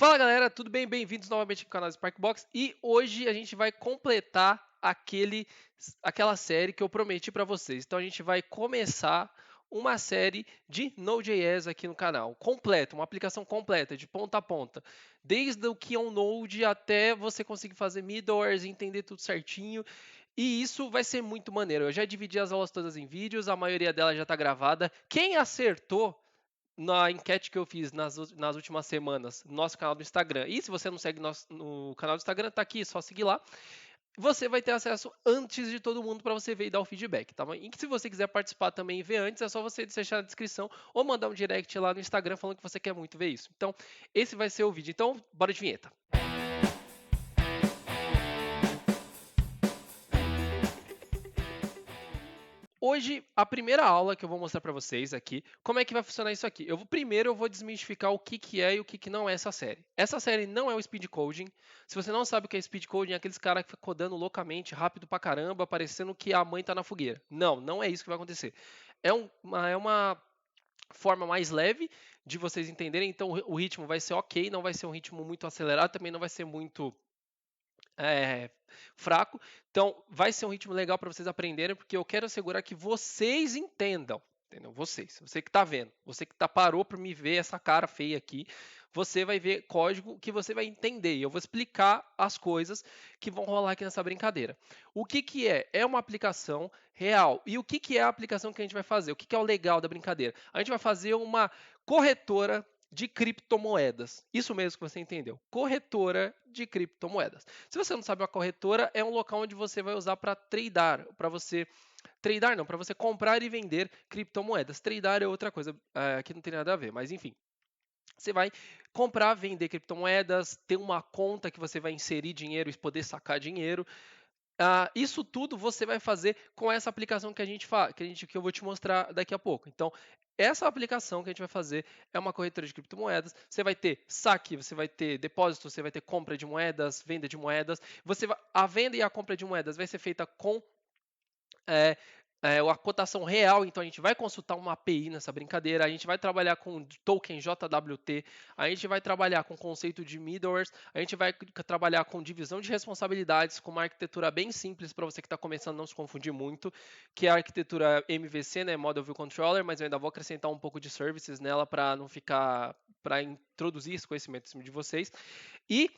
Fala galera, tudo bem? Bem-vindos novamente ao canal Sparkbox e hoje a gente vai completar aquela série que eu prometi para vocês. Então a gente vai começar uma série de Node.js aqui no canal, completa, uma aplicação completa, de ponta a ponta. Desde o que é um Node até você conseguir fazer middlewares, entender tudo certinho. E isso vai ser muito maneiro. Eu já dividi as aulas todas em vídeos, a maioria delas já está gravada. Quem acertou na enquete que eu fiz nas últimas semanas no nosso canal do Instagram. E se você não segue no canal do Instagram, tá aqui, é só seguir lá. Você vai ter acesso antes de todo mundo para você ver e dar o feedback, tá bom? E se você quiser participar também e ver antes, é só você deixar na descrição ou mandar um direct lá no Instagram falando que você quer muito ver isso. Então, esse vai ser o vídeo. Então, bora de vinheta. Hoje, a primeira aula que eu vou mostrar para vocês aqui, como é que vai funcionar isso aqui. Primeiro eu vou desmistificar o que é e o que não é essa série. Essa série não é o speed coding. Se você não sabe o que é speed coding, é aqueles caras que ficam codando loucamente, rápido pra caramba, parecendo que a mãe tá na fogueira. Não, não é isso que vai acontecer. É uma forma mais leve de vocês entenderem, então o ritmo vai ser ok, não vai ser um ritmo muito acelerado, também não vai ser muito é, fraco. Então, vai ser um ritmo legal para vocês aprenderem, porque eu quero assegurar que vocês entendam. Entendeu? Você que está vendo, você que parou para me ver essa cara feia aqui, você vai ver código que você vai entender. E eu vou explicar as coisas que vão rolar aqui nessa brincadeira. O que é? É uma aplicação real. E o que é a aplicação que a gente vai fazer? O que é o legal da brincadeira? A gente vai fazer uma corretora de criptomoedas. Isso mesmo que você entendeu. Corretora de criptomoedas. Se você não sabe, uma corretora é um local onde você vai usar para tradar, para você tradar não, para você comprar e vender criptomoedas. Tradar é outra coisa, que não tem nada a ver, mas enfim. Você vai comprar, vender criptomoedas, ter uma conta que você vai inserir dinheiro e poder sacar dinheiro. Isso tudo você vai fazer com essa aplicação que a gente faz, que eu vou te mostrar daqui a pouco. Então, essa aplicação que a gente vai fazer é uma corretora de criptomoedas. Você vai ter saque, você vai ter depósito, você vai ter compra de moedas, venda de moedas. A venda e a compra de moedas vai ser feita com é, a cotação real, então a gente vai consultar uma API nessa brincadeira, a gente vai trabalhar com token JWT, a gente vai trabalhar com conceito de middlewares, a gente vai trabalhar com divisão de responsabilidades, com uma arquitetura bem simples para você que está começando a não se confundir muito, que é a arquitetura MVC, né, Model View Controller, mas eu ainda vou acrescentar um pouco de services nela para não ficar, para introduzir esse conhecimento em cima de vocês. E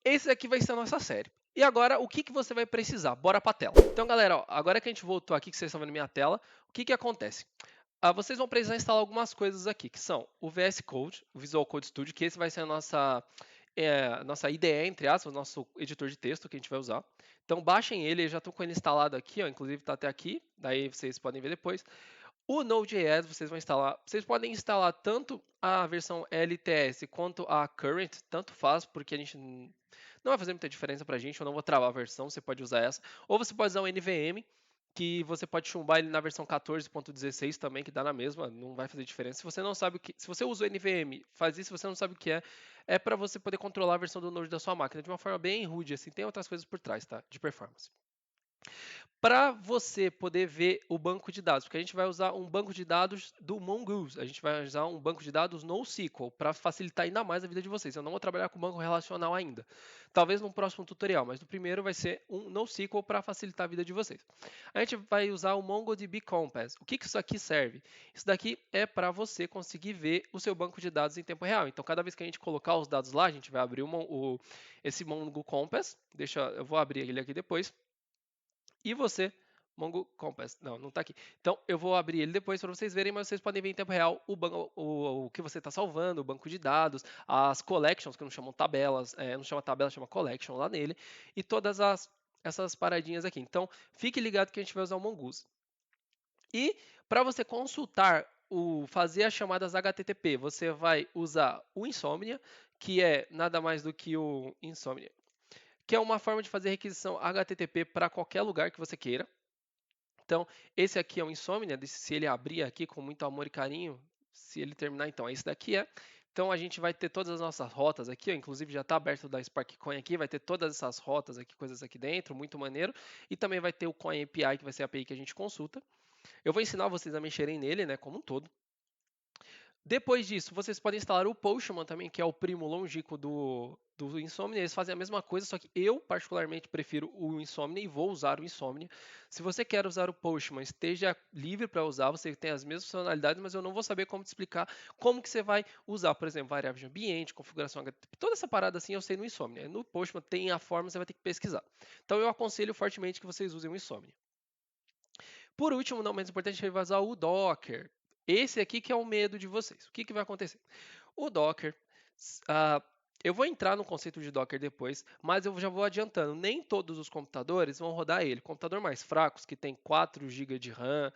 esse aqui vai ser a nossa série. E agora, o que você vai precisar? Bora para a tela. Então, galera, ó, agora que a gente voltou aqui, que vocês estão vendo minha tela, o que acontece? Vocês vão precisar instalar algumas coisas aqui, que são o VS Code, o Visual Code Studio, que esse vai ser a nossa IDE, entre aspas, o nosso editor de texto que a gente vai usar. Então, baixem ele, eu já estou com ele instalado aqui, ó, inclusive está até aqui, daí vocês podem ver depois. O Node.js vocês vão instalar. Vocês podem instalar tanto a versão LTS quanto a Current, tanto faz, porque a gente não vai fazer muita diferença para a gente. Eu não vou travar a versão, você pode usar essa. Ou você pode usar o NVM, que você pode chumbar ele na versão 14.16 também, que dá na mesma, não vai fazer diferença. Se você não sabe o que, se você usa o NVM, faz isso, se você não sabe o que é para você poder controlar a versão do Node da sua máquina de uma forma bem rude, assim, tem outras coisas por trás, tá? De performance para você poder ver o banco de dados, porque a gente vai usar um banco de dados do Mongoose, a gente vai usar um banco de dados NoSQL para facilitar ainda mais a vida de vocês. Eu não vou trabalhar com banco relacional ainda, talvez no próximo tutorial, mas no primeiro vai ser um NoSQL para facilitar a vida de vocês. A gente vai usar o MongoDB Compass. O que isso aqui serve? Isso daqui é para você conseguir ver o seu banco de dados em tempo real. Então, cada vez que a gente colocar os dados lá, a gente vai abrir esse Mongo Compass. Eu vou abrir ele aqui depois. E você, Mongo Compass, não está aqui. Então eu vou abrir ele depois para vocês verem, mas vocês podem ver em tempo real o que você está salvando, o banco de dados, as collections, que não chamam tabelas, não chama tabela, chama collection lá nele, e todas essas paradinhas aqui. Então fique ligado que a gente vai usar o Mongoose. E para você consultar fazer as chamadas HTTP, você vai usar o Insomnia, que é nada mais do que o Insomnia, que é uma forma de fazer requisição HTTP para qualquer lugar que você queira. Então, esse aqui é o Insomnia, se ele abrir aqui com muito amor e carinho, se ele terminar, então, esse daqui é. Então, a gente vai ter todas as nossas rotas aqui, ó, inclusive já está aberto da SparkCoin aqui, vai ter todas essas rotas aqui, coisas aqui dentro, muito maneiro. E também vai ter o Coin API, que vai ser a API que a gente consulta. Eu vou ensinar vocês a mexerem nele, né, como um todo. Depois disso, vocês podem instalar o Postman também, que é o primo longínquo do Insomnia. Eles fazem a mesma coisa, só que eu particularmente prefiro o Insomnia e vou usar o Insomnia. Se você quer usar o Postman, esteja livre para usar, você tem as mesmas funcionalidades, mas eu não vou saber como te explicar como que você vai usar, por exemplo, variável de ambiente, configuração HTTP, toda essa parada assim eu sei no Insomnia. No Postman tem a forma, você vai ter que pesquisar. Então eu aconselho fortemente que vocês usem o Insomnia. Por último, não menos importante, a gente vai usar o Docker. Esse aqui que é o medo de vocês. O que, que vai acontecer? O Docker, ah, eu vou entrar no conceito de Docker depois, mas eu já vou adiantando. Nem todos os computadores vão rodar ele. Computador mais fracos, que tem 4 GB de RAM,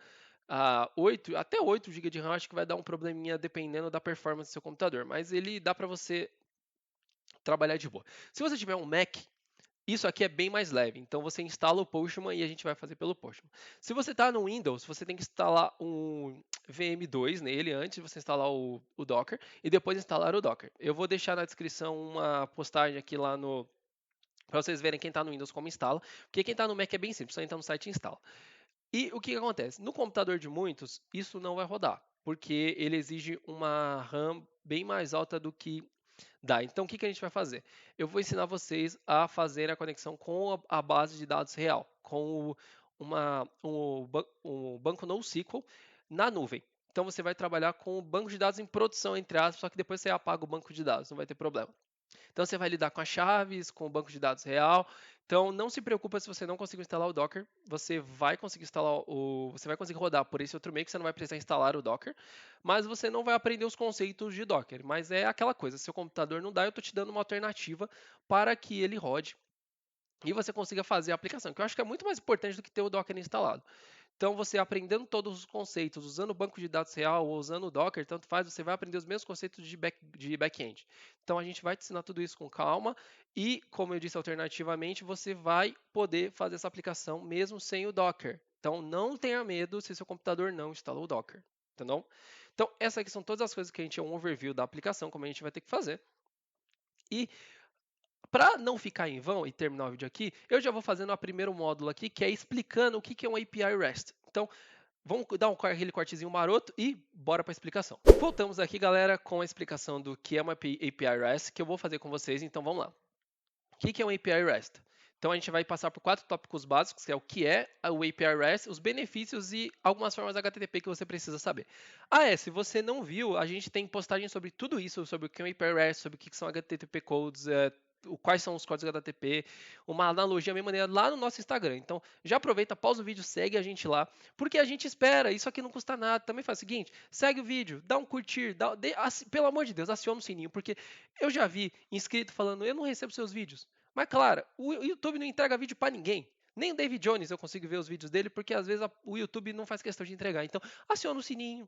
8, até 8 GB de RAM, acho que vai dar um probleminha dependendo da performance do seu computador. Mas ele dá para você trabalhar de boa. Se você tiver um Mac, isso aqui é bem mais leve, então você instala o Postman e a gente vai fazer pelo Postman. Se você está no Windows, você tem que instalar um VM2 nele antes de você instalar o Docker e depois instalar o Docker. Eu vou deixar na descrição uma postagem aqui lá no para vocês verem quem está no Windows como instala, porque quem está no Mac é bem simples, só entra no site e instala. E o que, que acontece? No computador de muitos, isso não vai rodar, porque ele exige uma RAM bem mais alta do que dá. Então, o que, que a gente vai fazer? Eu vou ensinar vocês a fazer a conexão com a base de dados real, com o banco NoSQL na nuvem. Então, você vai trabalhar com o banco de dados em produção, entre aspas, só que depois você apaga o banco de dados, não vai ter problema. Então você vai lidar com as chaves, com o banco de dados real. Então não se preocupa se você não conseguir instalar o Docker, você vai conseguir você vai conseguir rodar por esse outro meio que você não vai precisar instalar o Docker, mas você não vai aprender os conceitos de Docker. Mas é aquela coisa, seu computador não dá, eu estou te dando uma alternativa para que ele rode e você consiga fazer a aplicação, que eu acho que é muito mais importante do que ter o Docker instalado. Então, você aprendendo todos os conceitos, usando o banco de dados real ou usando o Docker, tanto faz, você vai aprender os mesmos conceitos de back-end. Então, a gente vai te ensinar tudo isso com calma e, como eu disse alternativamente, você vai poder fazer essa aplicação mesmo sem o Docker. Então, não tenha medo se seu computador não instalou o Docker, entendeu? Então, essas aqui são todas as coisas que a gente é um overview da aplicação, como a gente vai ter que fazer. E para não ficar em vão e terminar o vídeo aqui, eu já vou fazendo o primeiro módulo aqui, que é explicando o que é um API REST. Então, vamos dar aquele cortezinho maroto e bora para a explicação. Voltamos aqui, galera, com a explicação do que é uma API REST, que eu vou fazer com vocês, então vamos lá. O que é um API REST? Então a gente vai passar por 4 tópicos básicos, que é o que é o API REST, os benefícios e algumas formas HTTP que você precisa saber. Se você não viu, a gente tem postagem sobre tudo isso, sobre o que é um API REST, sobre o que são HTTP codes, quais são os códigos HTTP, uma analogia, a mesma maneira, lá no nosso Instagram. Então, já aproveita, pausa o vídeo, segue a gente lá, porque a gente espera, isso aqui não custa nada. Também faz o seguinte, segue o vídeo, dá um curtir, pelo amor de Deus, aciona o sininho, porque eu já vi inscrito falando, eu não recebo seus vídeos. Mas, claro, o YouTube não entrega vídeo para ninguém. Nem o David Jones eu consigo ver os vídeos dele, porque às vezes o YouTube não faz questão de entregar. Então, aciona o sininho,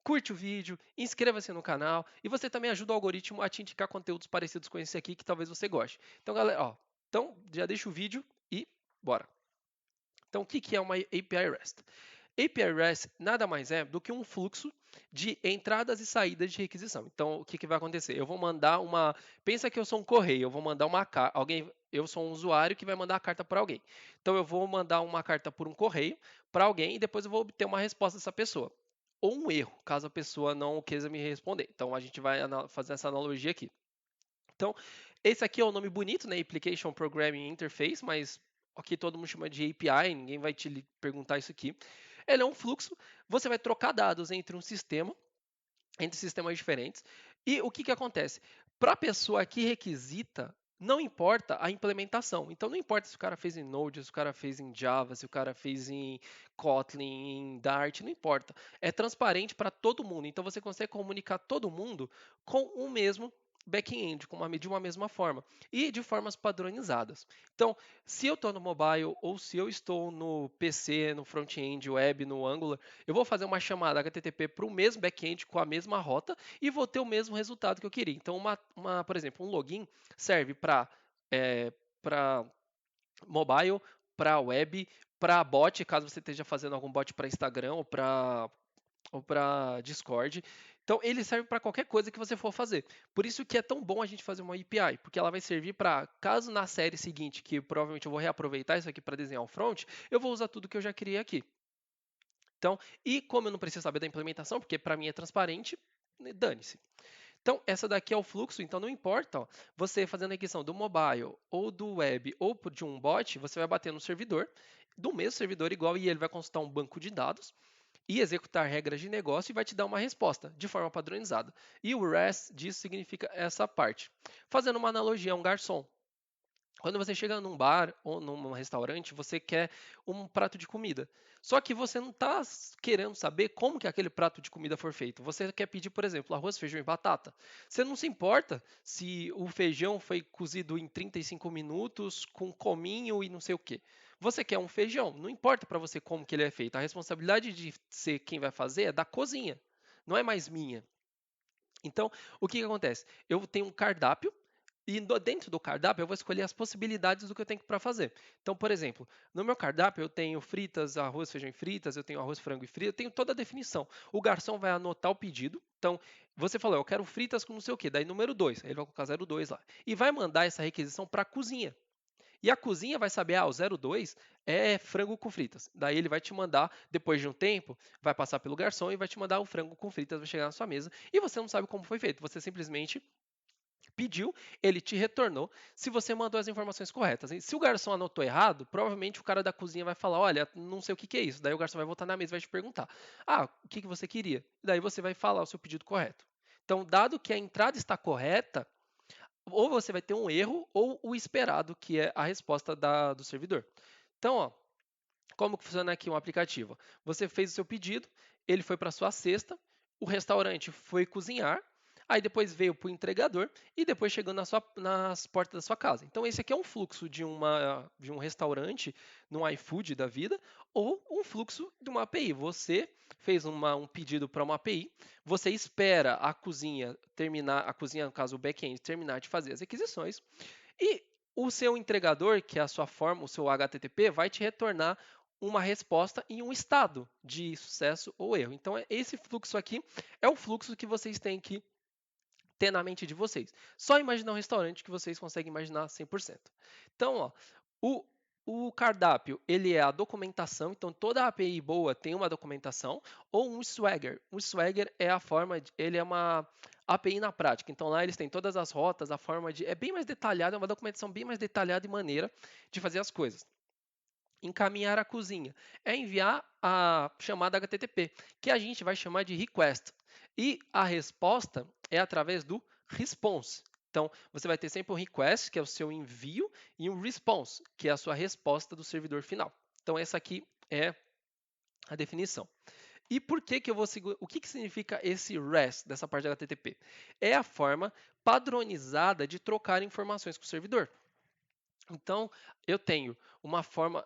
curte o vídeo, inscreva-se no canal e você também ajuda o algoritmo a te indicar conteúdos parecidos com esse aqui que talvez você goste. Então, galera, então já deixa o vídeo e bora. Então, o que é uma API REST? API REST nada mais é do que um fluxo de entradas e saídas de requisição. Então, o que vai acontecer? Eu vou mandar uma. Pensa que eu sou um correio, eu vou mandar uma carta. Eu sou um usuário que vai mandar a carta para alguém. Então, eu vou mandar uma carta por um correio para alguém e depois eu vou obter uma resposta dessa pessoa. Ou um erro, caso a pessoa não queira me responder. Então, a gente vai fazer essa analogia aqui. Então, esse aqui é o nome bonito, né? Application Programming Interface, mas aqui todo mundo chama de API, ninguém vai te perguntar isso aqui. Ele é um fluxo, você vai trocar dados entre entre sistemas diferentes. E o que acontece? Para a pessoa que requisita, não importa a implementação. Então, não importa se o cara fez em Node, se o cara fez em Java, se o cara fez em Kotlin, em Dart, não importa. É transparente para todo mundo. Então, você consegue comunicar todo mundo com o mesmo back-end, de uma mesma forma e de formas padronizadas. Então, se eu estou no mobile ou se eu estou no PC, no front-end, web, no Angular, eu vou fazer uma chamada HTTP para o mesmo back-end com a mesma rota e vou ter o mesmo resultado que eu queria. Então, por exemplo, um login serve para mobile, para web, para bot, caso você esteja fazendo algum bot para Instagram ou para Discord. Então, ele serve para qualquer coisa que você for fazer. Por isso que é tão bom a gente fazer uma API, porque ela vai servir para, caso na série seguinte, que provavelmente eu vou reaproveitar isso aqui para desenhar um front, eu vou usar tudo que eu já criei aqui. Então, e como eu não preciso saber da implementação, porque para mim é transparente, dane-se. Então, essa daqui é o fluxo, então não importa, ó, você fazendo a requisição do mobile, ou do web, ou de um bot, você vai bater no servidor, do mesmo servidor igual, e ele vai consultar um banco de dados, e executar regras de negócio e vai te dar uma resposta de forma padronizada. E o REST disso significa essa parte. Fazendo uma analogia a um garçom. Quando você chega num bar ou num restaurante, você quer um prato de comida. Só que você não está querendo saber como que aquele prato de comida for feito. Você quer pedir, por exemplo, arroz, feijão e batata. Você não se importa se o feijão foi cozido em 35 minutos com cominho e não sei o quê. Você quer um feijão, não importa para você como que ele é feito. A responsabilidade de ser quem vai fazer é da cozinha, não é mais minha. Então, o que acontece? Eu tenho um cardápio e dentro do cardápio eu vou escolher as possibilidades do que eu tenho para fazer. Então, por exemplo, no meu cardápio eu tenho fritas, arroz, feijão e fritas, eu tenho arroz, frango e fritas, eu tenho toda a definição. O garçom vai anotar o pedido. Então, você falou, eu quero fritas com não sei o quê, daí número 2, aí ele vai colocar 02 lá. E vai mandar essa requisição para a cozinha. E a cozinha vai saber, o 02 é frango com fritas. Daí ele vai te mandar, depois de um tempo, vai passar pelo garçom e vai te mandar o frango com fritas, vai chegar na sua mesa. E você não sabe como foi feito, você simplesmente pediu, ele te retornou se você mandou as informações corretas. E se o garçom anotou errado, provavelmente o cara da cozinha vai falar, olha, não sei o que é isso. Daí o garçom vai voltar na mesa e vai te perguntar, o que você queria? Daí você vai falar o seu pedido correto. Então, dado que a entrada está correta, ou você vai ter um erro ou o esperado, que é a resposta do servidor. Então, como que funciona aqui um aplicativo? Você fez o seu pedido, ele foi para a sua cesta, o restaurante foi cozinhar, aí depois veio para o entregador e depois chegou nas portas da sua casa. Então, esse aqui é um fluxo de um restaurante num iFood da vida ou um fluxo de uma API. Você fez um pedido para uma API, você espera a cozinha terminar, a cozinha, no caso o back-end, terminar de fazer as requisições e o seu entregador, que é a sua forma, o seu HTTP, vai te retornar uma resposta em um estado de sucesso ou erro. Então, esse fluxo aqui é o fluxo que vocês têm que ter na mente de vocês. Só imaginar um restaurante que vocês conseguem imaginar 100%. Então, o, o cardápio, ele é a documentação, então toda API boa tem uma documentação, ou um Swagger. O Swagger é a forma, ele é uma API na prática, então lá eles têm todas as rotas, a forma de, é bem mais detalhada, é uma documentação bem mais detalhada e maneira de fazer as coisas. Encaminhar a cozinha é enviar a chamada HTTP, que a gente vai chamar de request. E a resposta é através do response. Então, você vai ter sempre um request, que é o seu envio, e um response, que é a sua resposta do servidor final. Então, essa aqui é a definição. E por que que eu vou seguir? O que que significa esse REST dessa parte da HTTP? É a forma padronizada de trocar informações com o servidor. Então, eu tenho uma forma,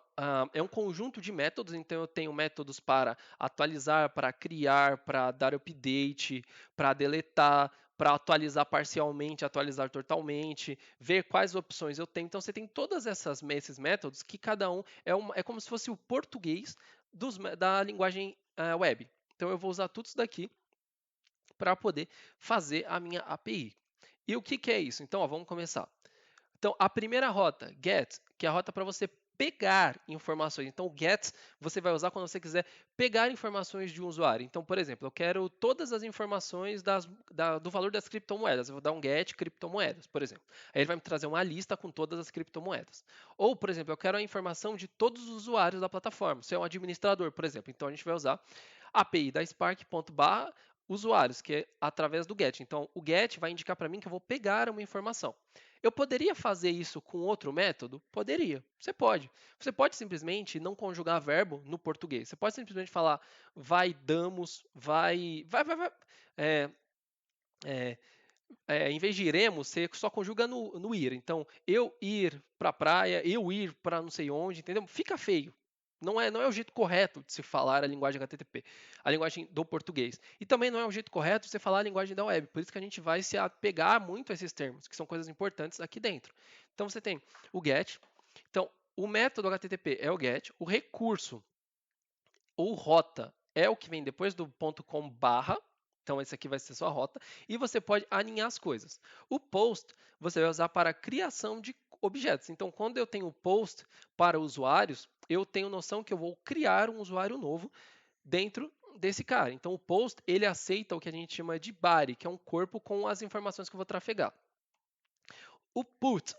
é um conjunto de métodos, então eu tenho métodos para atualizar, para criar, para dar update, para deletar, para atualizar parcialmente, atualizar totalmente, ver quais opções eu tenho. Então, você tem todos esses métodos que cada um é como se fosse o português da linguagem web. Então, eu vou usar tudo isso daqui para poder fazer a minha API. E o que, que é isso? Então, vamos começar. Então, a primeira rota, get, que é a rota para você pegar informações. Então, o get você vai usar quando você quiser pegar informações de um usuário. Então, por exemplo, eu quero todas as informações do valor das criptomoedas. Eu vou dar um get criptomoedas, por exemplo. Aí ele vai me trazer uma lista com todas as criptomoedas. Ou, por exemplo, eu quero a informação de todos os usuários da plataforma. Se é um administrador, por exemplo. Então, a gente vai usar a API da Spark.barra usuários, que é através do get. Então, o get vai indicar para mim que eu vou pegar uma informação. Eu poderia fazer isso com outro método? Poderia. Você pode. Você pode simplesmente não conjugar verbo no português. Você pode simplesmente falar vai, damos, vai. É, é, em vez de iremos, você só conjuga no ir. Então, eu ir para a praia, eu ir para não sei onde, entendeu? Fica feio. Não é o jeito correto de se falar a linguagem HTTP, a linguagem do português. E também não é o jeito correto de você falar a linguagem da web. Por isso que a gente vai se apegar muito a esses termos, que são coisas importantes aqui dentro. Então você tem o GET. Então, o método HTTP é o GET. O recurso ou rota é o que vem depois do .com barra. Então, esse aqui vai ser sua rota. E você pode alinhar as coisas. O post você vai usar para a criação de objetos. Então, quando eu tenho post para usuários, eu tenho noção que eu vou criar um usuário novo dentro desse cara. Então o post ele aceita o que a gente chama de body, que é um corpo com as informações que eu vou trafegar. O put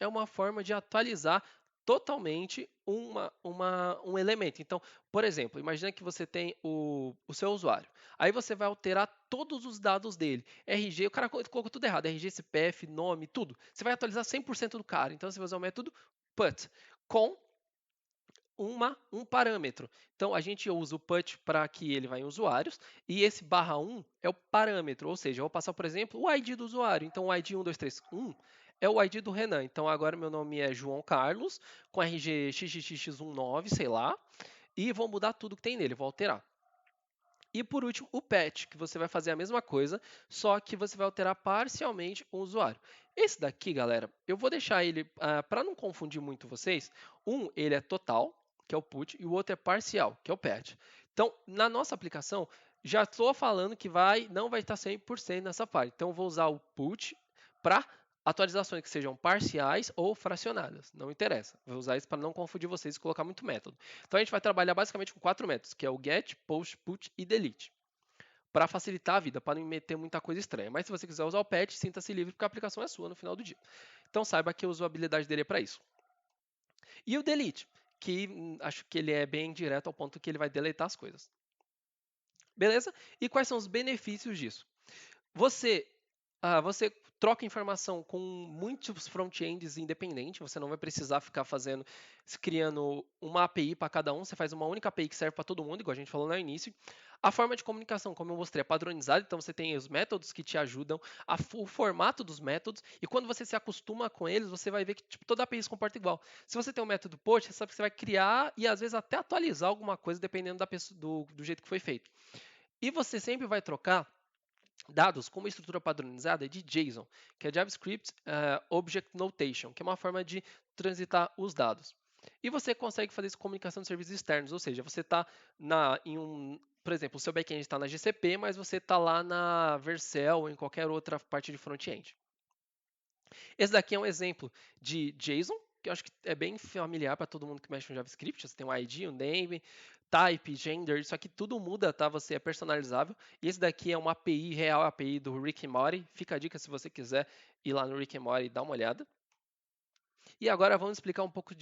é uma forma de atualizar totalmente um elemento. Então, por exemplo, imagina que você tem o seu usuário. Aí você vai alterar todos os dados dele. RG, o cara colocou tudo errado. RG, CPF, nome, tudo. Você vai atualizar 100% do cara. Então, você vai usar o método put com um parâmetro. Então, a gente usa o put para que ele vá em usuários, e esse /1 é o parâmetro, ou seja, eu vou passar, por exemplo, o ID do usuário. Então, o ID 1231 é o ID do Renan. Então, agora meu nome é João Carlos, com RG XXX19, sei lá, e vou mudar tudo que tem nele, vou alterar. E por último, o patch, que você vai fazer a mesma coisa, só que você vai alterar parcialmente o usuário. Esse daqui, galera, eu vou deixar ele, para não confundir muito vocês, ele é total, que é o put, e o outro é parcial, que é o patch. Então, na nossa aplicação, já estou falando que não vai estar 100% nessa parte. Então, eu vou usar o put para atualizações que sejam parciais ou fracionadas, não interessa. Vou usar isso para não confundir vocês e colocar muito método. Então a gente vai trabalhar basicamente com 4 métodos, que é o get, post, put e delete, para facilitar a vida, para não meter muita coisa estranha. Mas se você quiser usar o patch, sinta-se livre, porque a aplicação é sua no final do dia. Então saiba que a usabilidade dele é para isso. E o delete, que acho que ele é bem direto ao ponto que ele vai deletar as coisas. Beleza? E quais são os benefícios disso? Você troca informação com muitos front-ends independentes, você não vai precisar ficar criando uma API para cada um, você faz uma única API que serve para todo mundo, igual a gente falou no início. A forma de comunicação, como eu mostrei, é padronizada, então você tem os métodos que te ajudam, o formato dos métodos, e quando você se acostuma com eles, você vai ver que tipo, toda API se comporta igual. Se você tem um método post, você sabe que você vai criar e às vezes até atualizar alguma coisa, dependendo do jeito que foi feito. E você sempre vai trocar dados com uma estrutura padronizada de JSON, que é JavaScript Object Notation, que é uma forma de transitar os dados. E você consegue fazer isso com comunicação de serviços externos, ou seja, você está por exemplo, o seu backend está na GCP, mas você está lá na Vercel ou em qualquer outra parte de front-end. Esse daqui é um exemplo de JSON, que eu acho que é bem familiar para todo mundo que mexe com JavaScript. Você tem um ID, um name, type, gender, isso aqui tudo muda, tá? Você é personalizável. E esse daqui é uma API real, a API do Rick and Morty. Fica a dica se você quiser ir lá no Rick and Morty e dar uma olhada. E agora vamos explicar um pouco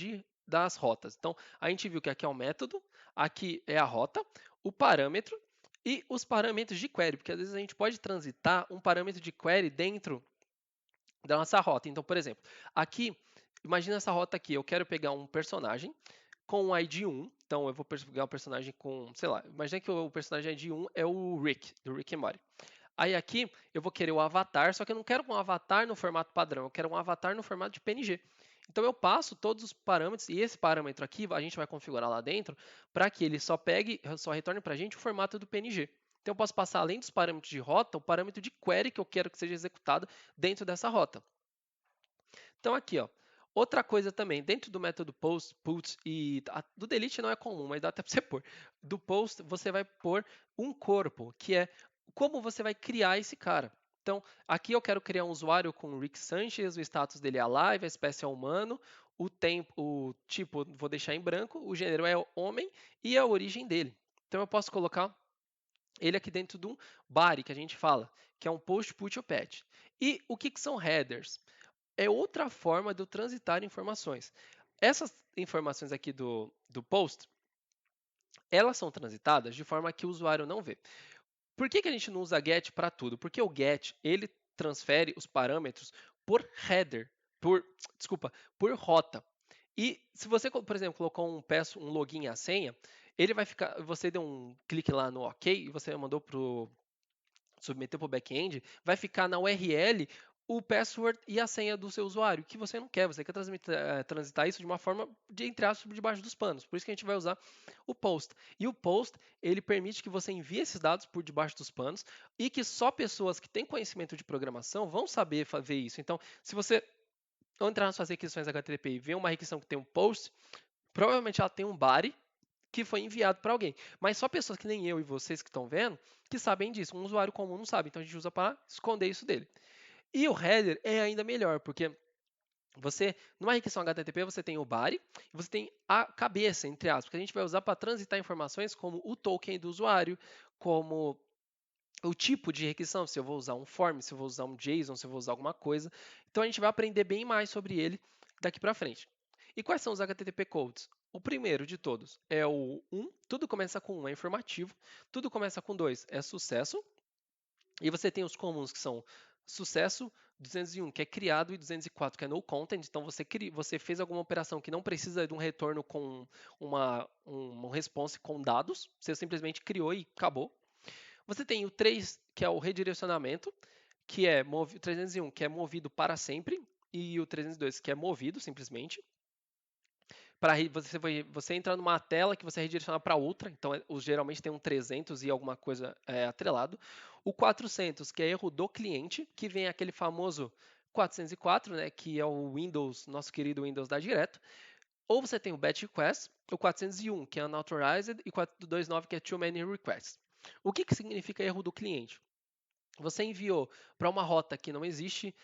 das rotas. Então, a gente viu que aqui é o método, aqui é a rota, o parâmetro e os parâmetros de query, porque às vezes a gente pode transitar um parâmetro de query dentro da nossa rota. Então, por exemplo, aqui, imagina essa rota aqui, eu quero pegar um personagem com o ID 1, então eu vou pegar um personagem com, sei lá, imagina que o personagem ID 1 é o Rick, do Rick and Morty. Aí aqui eu vou querer o avatar, só que eu não quero um avatar no formato padrão, eu quero um avatar no formato de PNG. Então eu passo todos os parâmetros, e esse parâmetro aqui a gente vai configurar lá dentro, para que ele só retorne para a gente o formato do PNG. Então eu posso passar, além dos parâmetros de rota, o parâmetro de query que eu quero que seja executado dentro dessa rota. Então aqui, ó, outra coisa também, dentro do método post, put e do delete não é comum, mas dá até para você pôr. Do post você vai pôr um corpo, que é como você vai criar esse cara. Então, aqui eu quero criar um usuário com o Rick Sanchez, o status dele é alive, a espécie é humano, o tipo vou deixar em branco, o gênero é homem e a origem dele. Então eu posso colocar ele aqui dentro de um body que a gente fala, que é um post, put ou patch. E o que são headers? É outra forma de eu transitar informações. Essas informações aqui do post, elas são transitadas de forma que o usuário não vê. Por que a gente não usa get para tudo? Porque o get, ele transfere os parâmetros por header, por rota. E se você, por exemplo, colocou um login e a senha, ele vai ficar, você deu um clique lá no OK e você mandou submeteu para o back-end, vai ficar na URL o password e a senha do seu usuário, que você não quer, você quer transitar isso de uma forma de entrar por debaixo dos panos. Por isso que a gente vai usar o post. E o post, ele permite que você envie esses dados por debaixo dos panos e que só pessoas que têm conhecimento de programação vão saber ver isso. Então, se você entrar nas suas requisições HTTP e ver uma requisição que tem um post, provavelmente ela tem um body que foi enviado para alguém. Mas só pessoas que nem eu e vocês que estão vendo que sabem disso. Um usuário comum não sabe, então a gente usa para esconder isso dele. E o header é ainda melhor, porque Numa requisição HTTP, você tem o body e você tem a cabeça, entre aspas, que a gente vai usar para transitar informações como o token do usuário, como o tipo de requisição, se eu vou usar um form, se eu vou usar um JSON, se eu vou usar alguma coisa. Então a gente vai aprender bem mais sobre ele daqui para frente. E quais são os HTTP codes? O primeiro de todos é o 1, tudo começa com 1, é informativo. Tudo começa com 2, é sucesso. E você tem os comuns que são sucesso, 201 que é criado e 204 que é no content. Então você fez alguma operação que não precisa de um retorno com um response com dados, você simplesmente criou e acabou. Você tem o 3, que é o redirecionamento, que é o 301, que é movido para sempre, e o 302, que é movido simplesmente. Para você entrar numa tela que você redirecionar para outra, então geralmente tem um 300 e alguma coisa atrelado. O 400, que é erro do cliente, que vem aquele famoso 404, né, que é o Windows, nosso querido Windows dá direto. Ou você tem o batch request, o 401, que é unauthorized, e o 429, que é too many requests. O que significa erro do cliente? Você enviou para uma rota que não existe,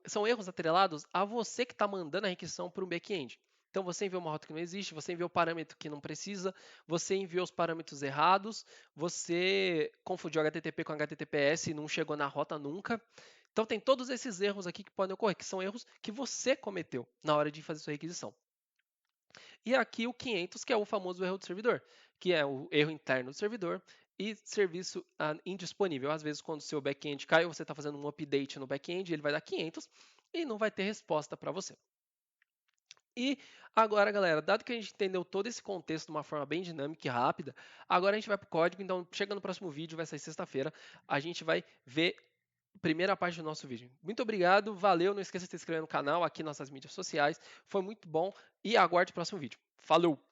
são erros atrelados a você que está mandando a requisição para o back-end. Então você enviou uma rota que não existe, você enviou parâmetro que não precisa, você enviou os parâmetros errados, você confundiu HTTP com HTTPS e não chegou na rota nunca. Então tem todos esses erros aqui que podem ocorrer, que são erros que você cometeu na hora de fazer sua requisição. E aqui o 500, que é o famoso erro do servidor, que é o erro interno do servidor e serviço indisponível. Às vezes, quando o seu back-end cai, ou você está fazendo um update no back-end, ele vai dar 500 e não vai ter resposta para você. E agora, galera, dado que a gente entendeu todo esse contexto de uma forma bem dinâmica e rápida, agora a gente vai para o código. Então, chega no próximo vídeo, vai sair sexta-feira, a gente vai ver a primeira parte do nosso vídeo. Muito obrigado, valeu, não esqueça de se inscrever no canal, aqui nas nossas mídias sociais, foi muito bom e aguarde o próximo vídeo. Falou!